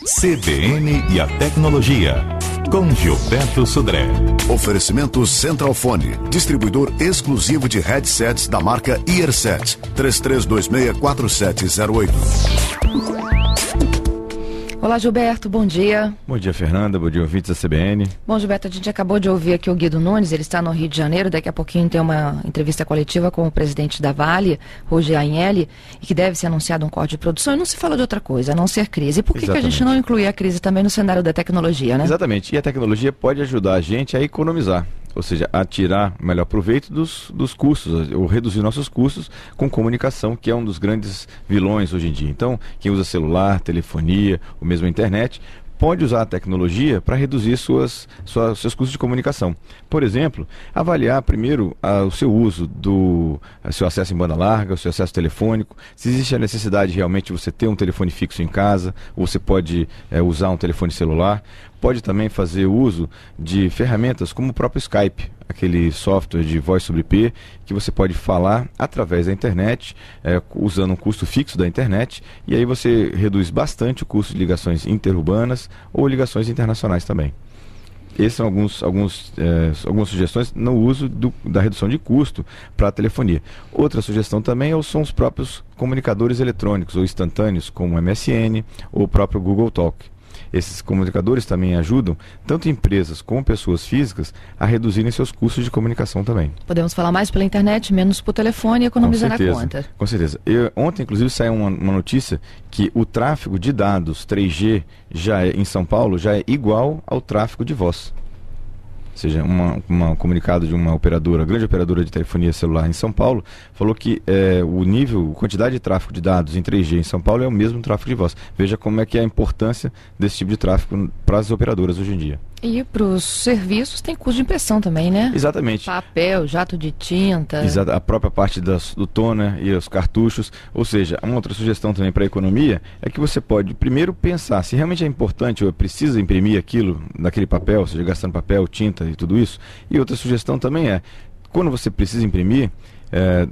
CBN e a tecnologia, com Gilberto Sudré. Oferecimento Centralfone, distribuidor exclusivo de headsets da marca Earset, 33264708. Olá, Gilberto, bom dia. Bom dia, Fernanda, bom dia, ouvintes da CBN. Bom, Gilberto, a gente acabou de ouvir aqui o Guido Nunes, ele está no Rio de Janeiro, daqui a pouquinho tem uma entrevista coletiva com o presidente da Vale, Roger Agnelli, e que deve ser anunciado um corte de produção, e não se fala de outra coisa, a não ser crise. E por que a gente não inclui a crise também no cenário da tecnologia, né? Exatamente, e a tecnologia pode ajudar a gente a economizar, ou seja, a tirar o melhor proveito dos custos, ou reduzir nossos custos com comunicação, que é um dos grandes vilões hoje em dia. Então, quem usa celular, telefonia, ou mesmo a internet, pode usar a tecnologia para reduzir seus custos de comunicação. Por exemplo, avaliar primeiro o seu uso seu acesso em banda larga, o seu acesso telefônico, se existe a necessidade realmente de você ter um telefone fixo em casa, ou você pode usar um telefone celular. Pode também fazer uso de ferramentas como o próprio Skype, aquele software de voz sobre IP, que você pode falar através da internet, usando um custo fixo da internet, e aí você reduz bastante o custo de ligações interurbanas ou ligações internacionais também. Essas são algumas sugestões no uso da redução de custo para a telefonia. Outra sugestão também são os próprios comunicadores eletrônicos ou instantâneos, como o MSN ou o próprio Google Talk. Esses comunicadores também ajudam tanto empresas como pessoas físicas a reduzirem seus custos de comunicação também. Podemos falar mais pela internet, menos por telefone e economizar na conta. Com certeza. Ontem, inclusive, saiu uma notícia que o tráfego de dados 3G em São Paulo já é igual ao tráfego de voz. Ou seja, um comunicado de uma grande operadora de telefonia celular em São Paulo, falou que a quantidade de tráfego de dados em 3G em São Paulo é o mesmo tráfego de voz. Veja como é que é a importância desse tipo de tráfego para as operadoras hoje em dia. E para os serviços tem custo de impressão também, né? Exatamente. Papel, jato de tinta. Exato, a própria parte do toner e os cartuchos. Ou seja, uma outra sugestão também para a economia é que você pode primeiro pensar se realmente é importante ou precisa imprimir aquilo naquele papel, ou seja, gastando papel, tinta e tudo isso. E outra sugestão também quando você precisa imprimir,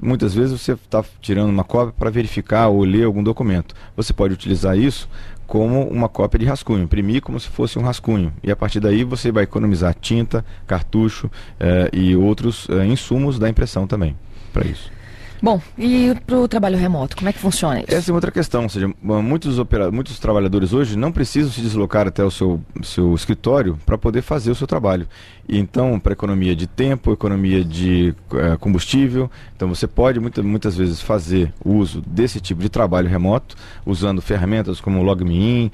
muitas vezes você está tirando uma cópia para verificar ou ler algum documento. Você pode utilizar isso como uma cópia de rascunho, imprimir como se fosse um rascunho. E a partir daí você vai economizar tinta, cartucho e outros insumos da impressão também para isso. Bom, e para o trabalho remoto, como é que funciona isso? Essa é outra questão, ou seja, muitos trabalhadores hoje não precisam se deslocar até o seu escritório para poder fazer o seu trabalho. E então, para economia de tempo, economia de combustível, então você pode muitas vezes fazer uso desse tipo de trabalho remoto, usando ferramentas como o LogMeIn,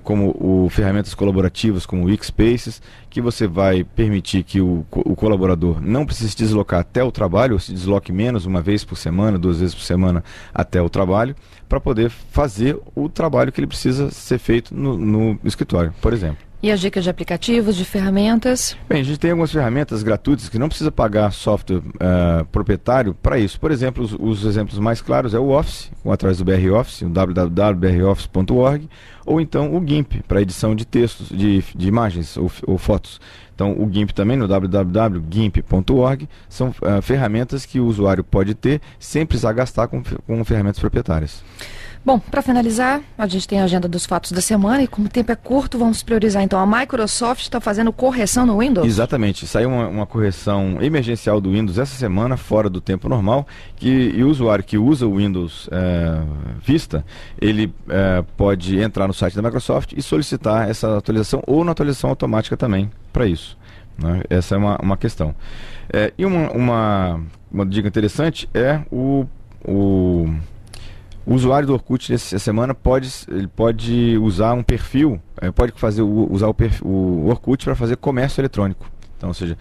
como ferramentas colaborativas como o Workspaces, que você vai permitir que o colaborador não precise se deslocar até o trabalho, ou se desloque menos, uma vez por semana, 2 vezes por semana até o trabalho, para poder fazer o trabalho que ele precisa ser feito no escritório, por exemplo. E as dicas de aplicativos, de ferramentas? Bem, a gente tem algumas ferramentas gratuitas que não precisa pagar software proprietário para isso. Por exemplo, os exemplos mais claros é o Office, através do BR Office, o www.broffice.org, ou então o GIMP, para edição de textos, de imagens ou fotos. Então, o GIMP também, no www.gimp.org, são ferramentas que o usuário pode ter sem precisar gastar com ferramentas proprietárias. Bom, para finalizar, a gente tem a agenda dos fatos da semana e como o tempo é curto, vamos priorizar então. A Microsoft está fazendo correção no Windows? Exatamente, saiu uma correção emergencial do Windows essa semana, fora do tempo normal, e o usuário que usa o Windows Vista, ele pode entrar no site da Microsoft e solicitar essa atualização ou na atualização automática também para isso, né? Essa é uma questão. E uma dica interessante é o usuário do Orkut essa semana pode usar um perfil, usar o Orkut para fazer comércio eletrônico. Então, ou seja,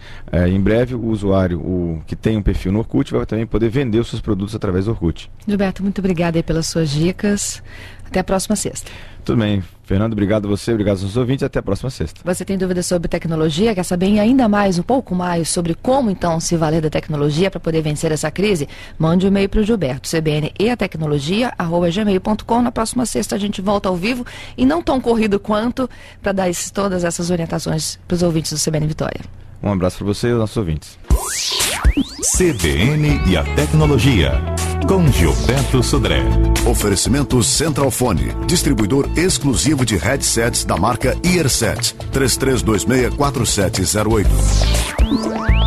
em breve o usuário que tem um perfil no Orkut vai também poder vender os seus produtos através do Orkut. Gilberto, muito obrigada aí pelas suas dicas. Até a próxima sexta. Tudo bem. Fernando, obrigado a você, obrigado aos ouvintes e até a próxima sexta. Você tem dúvidas sobre tecnologia, quer saber ainda mais, um pouco mais sobre como então se valer da tecnologia para poder vencer essa crise? Mande um e-mail para o Gilberto, cbneatecnologia@gmail.com. Na próxima sexta a gente volta ao vivo e não tão corrido quanto para dar todas essas orientações para os ouvintes do CBN Vitória. Um abraço para você e os nossos ouvintes. CBN e a tecnologia, com Gilberto Sodré. Oferecimento Centralfone, distribuidor exclusivo de headsets da marca Earset, 33264708.